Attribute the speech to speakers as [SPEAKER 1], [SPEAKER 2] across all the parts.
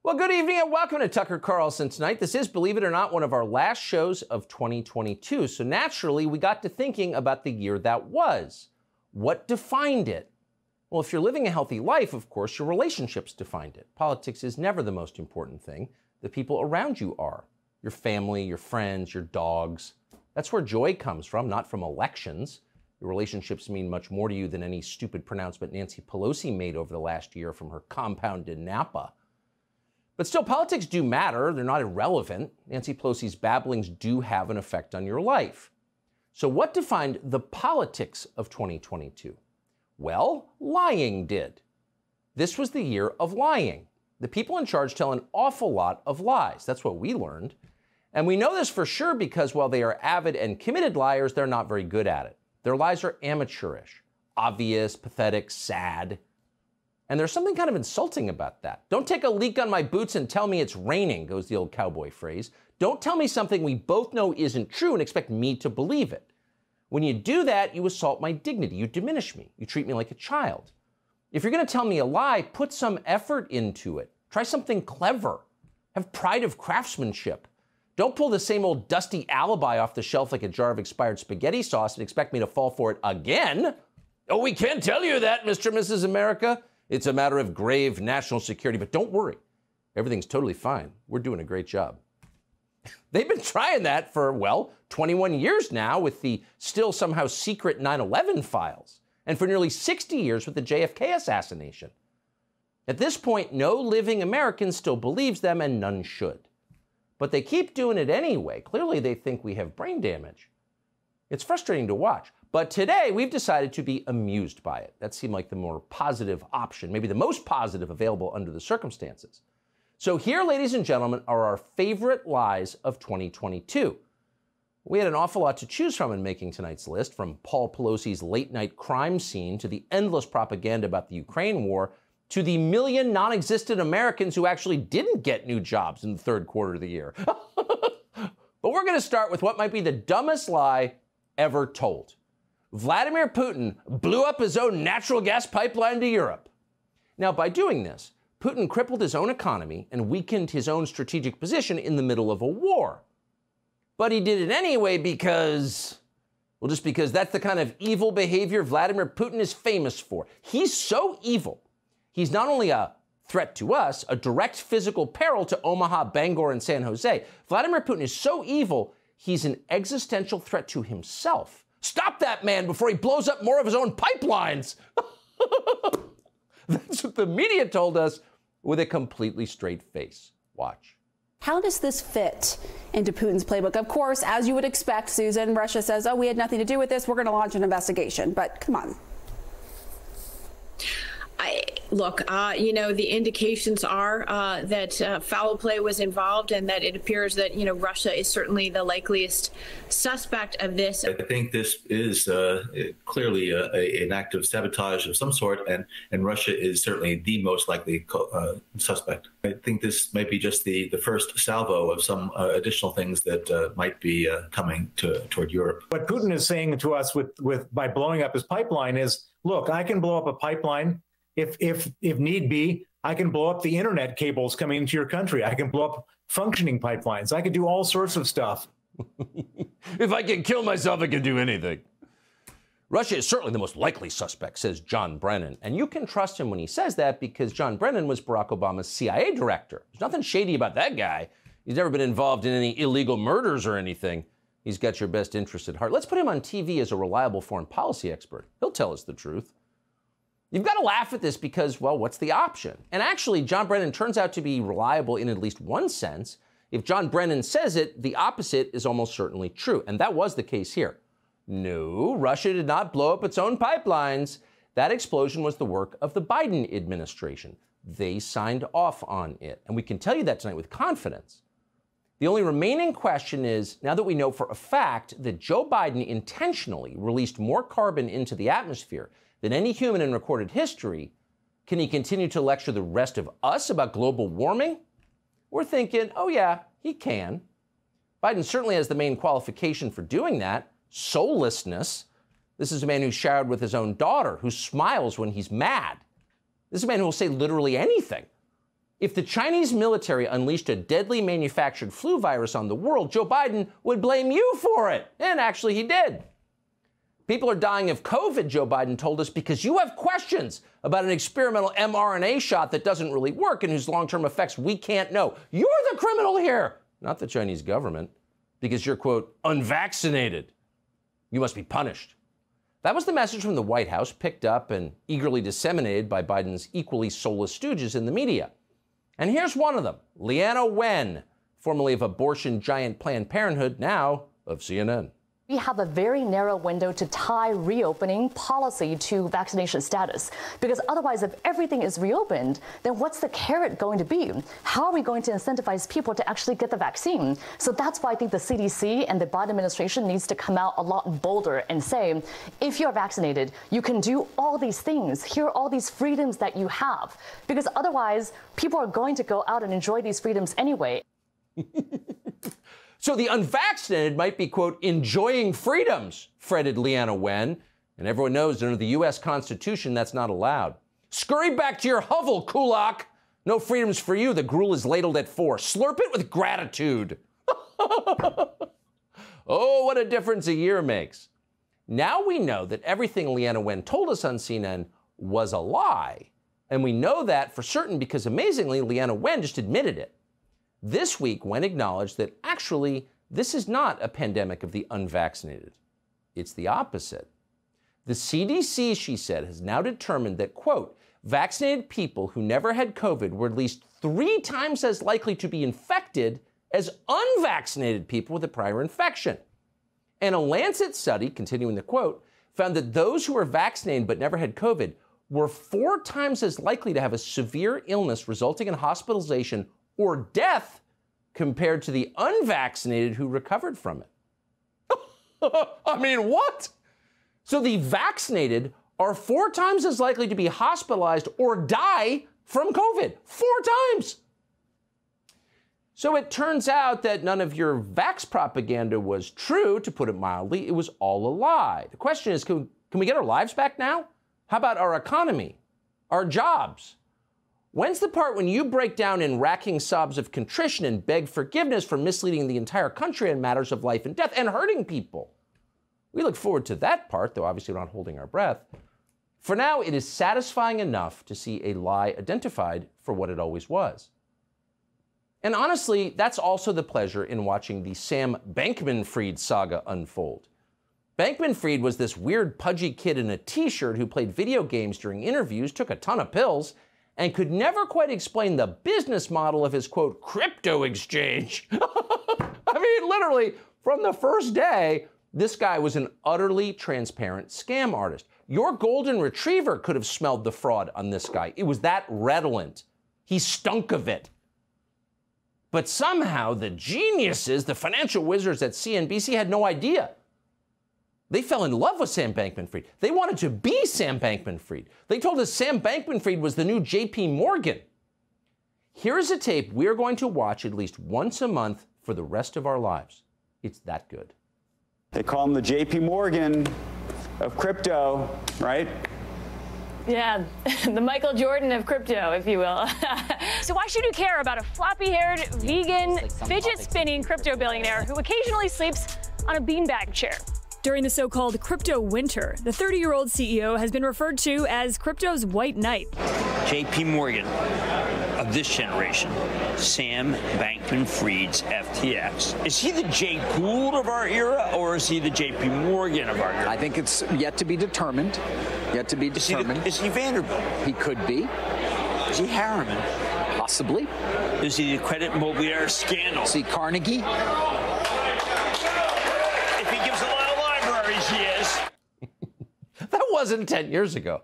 [SPEAKER 1] Well, good evening and welcome to Tucker Carlson Tonight. This is, believe it or not, one of our last shows of 2022. So naturally, we got to thinking about the year that was. What defined it? Well, if you're living a healthy life, of course, your relationships defined it. Politics is never the most important thing. The people around you are. Your family, your friends, your dogs. That's where joy comes from, not from elections. Your relationships mean much more to you than any stupid pronouncement Nancy Pelosi made over the last year from her compound in Napa. But still, politics do matter. They're not irrelevant. Nancy Pelosi's babblings do have an effect on your life. So what defined the politics of 2022? Well, lying did. This was the year of lying. The people in charge tell an awful lot of lies. That's what we learned. And we know this for sure because while they are avid and committed liars, they're not very good at it. Their lies are amateurish, obvious, pathetic, sad. And there's something kind of insulting about that. Don't take a leak on my boots and tell me it's raining, goes the old cowboy phrase. Don't tell me something we both know isn't true and expect me to believe it. When you do that, you assault my dignity. You diminish me. You treat me like a child. If you're going to tell me a lie, put some effort into it. Try something clever. Have pride of craftsmanship. Don't pull the same old dusty alibi off the shelf like a jar of expired spaghetti sauce and expect me to fall for it again. Oh, we can't tell you that, Mr. and Mrs. America. It's a matter of grave national security, but don't worry. Everything's totally fine. We're doing a great job. They've been trying that for, well, 21 years now with the still somehow secret 9/11 files, and for nearly 60 years with the JFK assassination. At this point, no living American still believes them, and none should. But they keep doing it anyway. Clearly, they think we have brain damage. It's frustrating to watch. But today, we've decided to be amused by it. That seemed like the more positive option, maybe the most positive available under the circumstances. So here, ladies and gentlemen, are our favorite lies of 2022. We had an awful lot to choose from in making tonight's list, from Paul Pelosi's late-night crime scene to the endless propaganda about the Ukraine war to the million non-existent Americans who actually didn't get new jobs in the third quarter of the year. But we're going to start with what might be the dumbest lie ever told. Vladimir Putin blew up his own natural gas pipeline to Europe. Now, by doing this, Putin crippled his own economy and weakened his own strategic position in the middle of a war. But he did it anyway because, well, just because that's the kind of evil behavior Vladimir Putin is famous for. He's so evil. He's not only a threat to us, a direct physical peril to Omaha, Bangor, and San Jose. Vladimir Putin is so evil, he's an existential threat to himself. Stop that man before he blows up more of his own pipelines. That's what the media told us with a completely straight face. Watch.
[SPEAKER 2] How does this fit into Putin's playbook? Of course, as you would expect, Susan, Russia says, oh, we had nothing to do with this. We're going to launch an investigation. But come on.
[SPEAKER 3] Look, the indications are that foul play was involved and that it appears that, Russia is certainly the likeliest suspect of this.
[SPEAKER 4] I think this is clearly an act of sabotage of some sort, and Russia is certainly the most likely suspect. I think this might be just the first salvo of some additional things that might be coming toward Europe.
[SPEAKER 5] What Putin is saying to us by blowing up his pipeline is, look, I can blow up a pipeline. If need be, I can blow up the internet cables coming into your country. I can blow up functioning pipelines. I can do all sorts of stuff.
[SPEAKER 1] If I can kill myself, I can do anything. Russia is certainly the most likely suspect, says John Brennan. And you can trust him when he says that because John Brennan was Barack Obama's CIA director. There's nothing shady about that guy. He's never been involved in any illegal murders or anything. He's got your best interest at heart. Let's put him on TV as a reliable foreign policy expert. He'll tell us the truth. You've got to laugh at this because, well, what's the option? And actually, John Brennan turns out to be reliable in at least one sense. If John Brennan says it, the opposite is almost certainly true. And that was the case here. No, Russia did not blow up its own pipelines. That explosion was the work of the Biden administration. They signed off on it. And we can tell you that tonight with confidence. The only remaining question is, now that we know for a fact that Joe Biden intentionally released more carbon into the atmosphere than any human in recorded history, can he continue to lecture the rest of us about global warming? We're thinking, oh yeah, he can. Biden certainly has the main qualification for doing that, soullessness. This is a man who showered with his own daughter, who smiles when he's mad. This is a man who will say literally anything. If the Chinese military unleashed a deadly manufactured flu virus on the world, Joe Biden would blame you for it. And actually, he did. People are dying of COVID, Joe Biden told us, because you have questions about an experimental mRNA shot that doesn't really work and whose long-term effects we can't know. You're the criminal here, not the Chinese government, because you're, quote, unvaccinated. You must be punished. That was the message from the White House, picked up and eagerly disseminated by Biden's equally soulless stooges in the media. And here's one of them, Leana Wen, formerly of abortion giant Planned Parenthood, now of CNN.
[SPEAKER 6] We have a very narrow window to tie reopening policy to vaccination status, because otherwise, if everything is reopened, then what's the carrot going to be? How are we going to incentivize people to actually get the vaccine? So that's why I think the CDC and the Biden administration needs to come out a lot bolder and say, if you're vaccinated, you can do all these things. Here are all these freedoms that you have, because otherwise, people are going to go out and enjoy these freedoms anyway.
[SPEAKER 1] So the unvaccinated might be, quote, enjoying freedoms, fretted Leana Wen. And everyone knows under the U.S. Constitution, that's not allowed. Scurry back to your hovel, Kulak. No freedoms for you. The gruel is ladled at 4. Slurp it with gratitude. Oh, what a difference a year makes. Now we know that everything Leana Wen told us on CNN was a lie. And we know that for certain because, amazingly, Leana Wen just admitted it. This week, Wen acknowledged that actually this is not a pandemic of the unvaccinated. It's the opposite. The CDC, she said, has now determined that, quote, vaccinated people who never had COVID were at least 3 times as likely to be infected as unvaccinated people with a prior infection. And a Lancet study, continuing the quote, found that those who were vaccinated but never had COVID were 4 times as likely to have a severe illness resulting in hospitalization or death compared to the unvaccinated who recovered from it. I mean, what? So the vaccinated are 4 times as likely to be hospitalized or die from COVID. 4 times. So it turns out that none of your vax propaganda was true, to put it mildly. It was all a lie. The question is, can we get our lives back now? How about our economy, our jobs? When's the part when you break down in racking sobs of contrition and beg forgiveness for misleading the entire country in matters of life and death and hurting people? We look forward to that part, though obviously we're not holding our breath. For now, it is satisfying enough to see a lie identified for what it always was. And honestly, that's also the pleasure in watching the Sam Bankman-Fried saga unfold. Bankman-Fried was this weird, pudgy kid in a t-shirt who played video games during interviews, took a ton of pills, and could never quite explain the business model of his, quote, crypto exchange. I mean, literally, from the first day, this guy was an utterly transparent scam artist. Your golden retriever could have smelled the fraud on this guy. It was that redolent. He stunk of it. But somehow the geniuses, the financial wizards at CNBC, had no idea. They fell in love with Sam Bankman-Fried. They wanted to be Sam Bankman-Fried. They told us Sam Bankman-Fried was the new J.P. Morgan. Here's a tape we're going to watch at least once a month for the rest of our lives. It's that good.
[SPEAKER 7] They call him the J.P. Morgan of crypto, right?
[SPEAKER 8] Yeah, the Michael Jordan of crypto, if you will. So why should you care about a floppy-haired, vegan, fidget-spinning crypto billionaire who occasionally sleeps on a beanbag chair?
[SPEAKER 9] During the so-called crypto winter, the 30-year-old CEO has been referred to as crypto's white knight.
[SPEAKER 10] J.P. Morgan of this generation, Sam Bankman-Fried's FTX. Is he the Jay Gould of our era, or is he the J.P. Morgan of our era?
[SPEAKER 11] I think it's yet to be determined. Yet to be determined.
[SPEAKER 10] Is he Vanderbilt?
[SPEAKER 11] He could be.
[SPEAKER 10] Is he Harriman?
[SPEAKER 11] Possibly.
[SPEAKER 10] Is he the Credit Mobilier scandal?
[SPEAKER 11] Is he Carnegie?
[SPEAKER 10] If he gives a lot of libraries, he is.
[SPEAKER 1] That wasn't 10 years ago.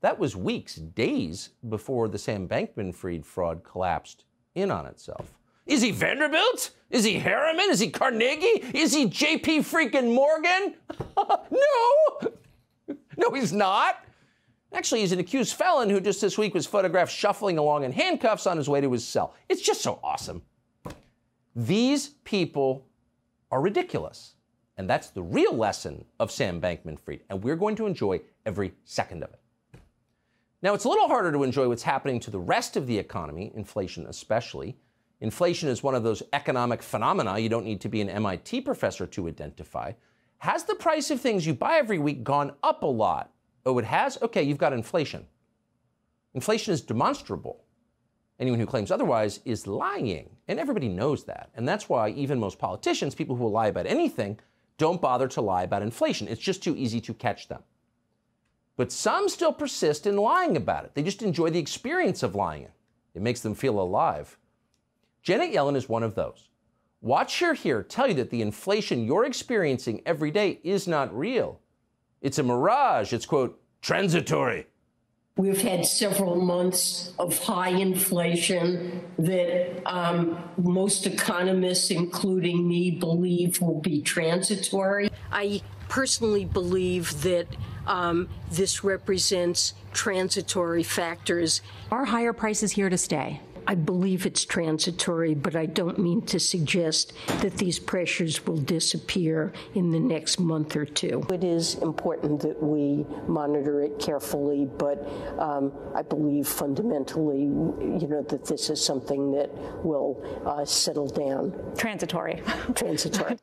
[SPEAKER 1] That was weeks, days before the Sam Bankman-Fried fraud collapsed in on itself. Is he Vanderbilt? Is he Harriman? Is he Carnegie? Is he J.P. freaking Morgan? No! No, he's not. Actually, he's an accused felon who just this week was photographed shuffling along in handcuffs on his way to his cell. It's just so awesome. These people are ridiculous. And that's the real lesson of Sam Bankman-Fried. And we're going to enjoy every second of it. Now, it's a little harder to enjoy what's happening to the rest of the economy, inflation especially. Inflation is one of those economic phenomena you don't need to be an MIT professor to identify. Has the price of things you buy every week gone up a lot? Oh, it has? Okay, you've got inflation. Inflation is demonstrable. Anyone who claims otherwise is lying, and everybody knows that. And that's why even most politicians, people who will lie about anything, don't bother to lie about inflation. It's just too easy to catch them. But some still persist in lying about it. They just enjoy the experience of lying. It makes them feel alive. Janet Yellen is one of those. Watch her here tell you that the inflation you're experiencing every day is not real. It's a mirage. It's, quote, transitory.
[SPEAKER 12] We've had several months of high inflation that most economists, including me, believe will be transitory. I personally believe that this represents transitory factors.
[SPEAKER 13] Are higher prices here to stay?
[SPEAKER 12] I believe it's transitory, but I don't mean to suggest that these pressures will disappear in the next month or two. It is important that we monitor it carefully, but I believe fundamentally, that this is something that will settle down.
[SPEAKER 13] Transitory.
[SPEAKER 12] Transitory.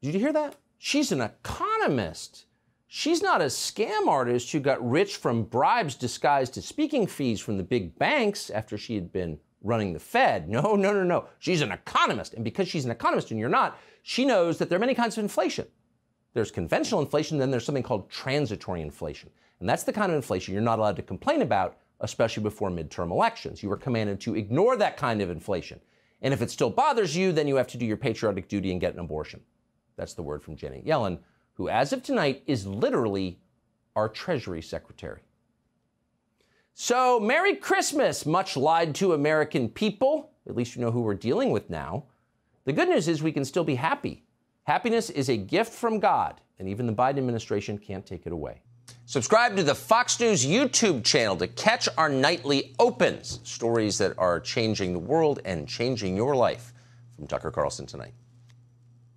[SPEAKER 1] Did you hear that? She's an economist. She's not a scam artist who got rich from bribes disguised as speaking fees from the big banks after she had been running the Fed. No. She's an economist. And because she's an economist and you're not, she knows that there are many kinds of inflation. There's conventional inflation, then there's something called transitory inflation. And that's the kind of inflation you're not allowed to complain about, especially before midterm elections. You are commanded to ignore that kind of inflation. And if it still bothers you, then you have to do your patriotic duty and get an abortion. That's the word from Janet Yellen, who as of tonight is literally our Treasury Secretary. So, Merry Christmas, much lied to American people. At least you know who we're dealing with now. The good news is we can still be happy. Happiness is a gift from God, and even the Biden administration can't take it away. Subscribe to the Fox News YouTube channel to catch our nightly opens, stories that are changing the world and changing your life. From Tucker Carlson tonight.